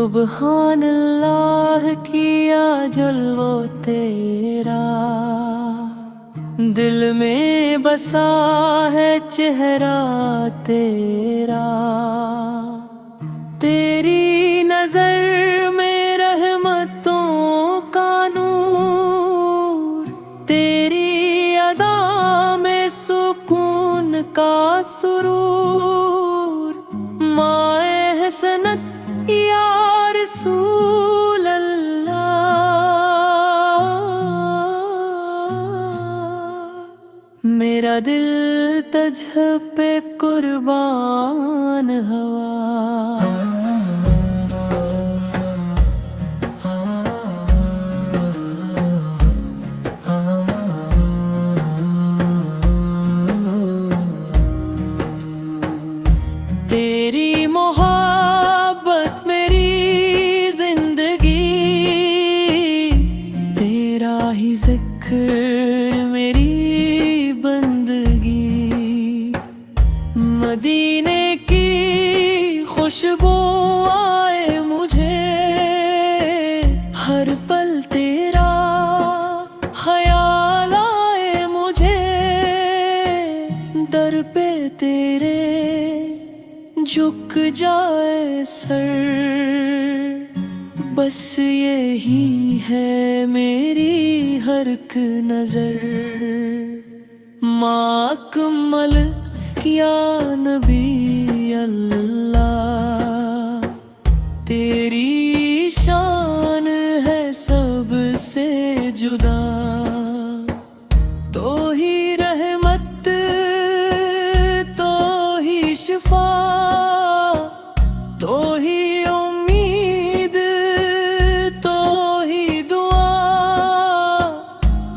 सुबहान अल्लाह किया जल्वो तेरा, दिल में बसा है चेहरा तेरा। तेरी नजर में रहमतों का नूर, तेरी अदा में सुकून का सुरूर। माए हसनत या रसूल अल्लाह, मेरा दिल तुझ पे कुर्बान हुआ। तेरी मोहब्बत मेरी जिंदगी, तेरा ही जिक्र मेरी बंदगी। मदीने की खुशबू आए मुझे, हर पल तेरा ख्याल आए मुझे। दर पे तेरे झुक जाए सर, बस यही है मेरी हर एक नजर। माकमल या नबी अल्लाह, तेरी शान है सबसे जुदा। तो ही रहमत, तो ही शिफा, तो ही उम्मीद, तो ही दुआ।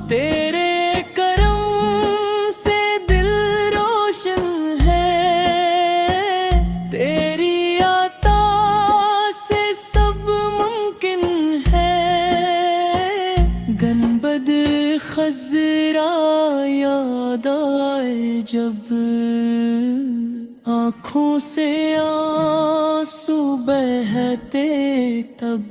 तेरे करम से दिल रोशन है, तेरी आता से सब मुमकिन है। गनबद खजरा याद आए जब, आँखों से आंसू बहते तब।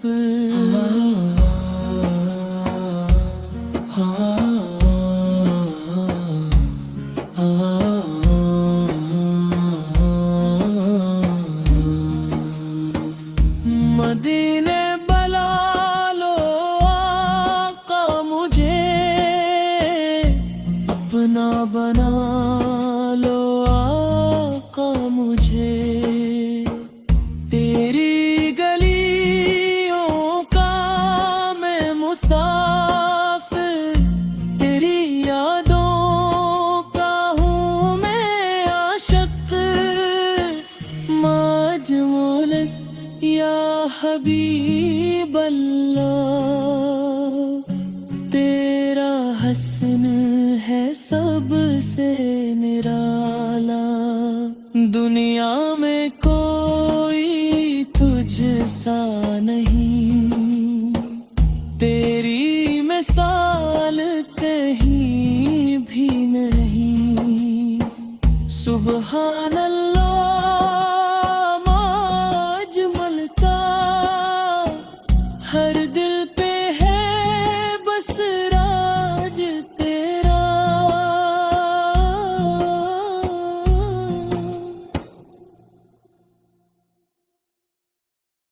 मदीने बला लो आका, मुझे अपना बना लो आका मुझे। तेरी गलियों का मैं मुसाफिर, तेरी यादों का हूँ मैं आशिक। मजमूलत या हबीब अल्लाह, तेरा हसन है सबसे निराला। दुनिया में कोई तुझ सा नहीं, तेरी मिसाल कहीं भी नहीं। सुबहान अल्लाह माजमल का, हर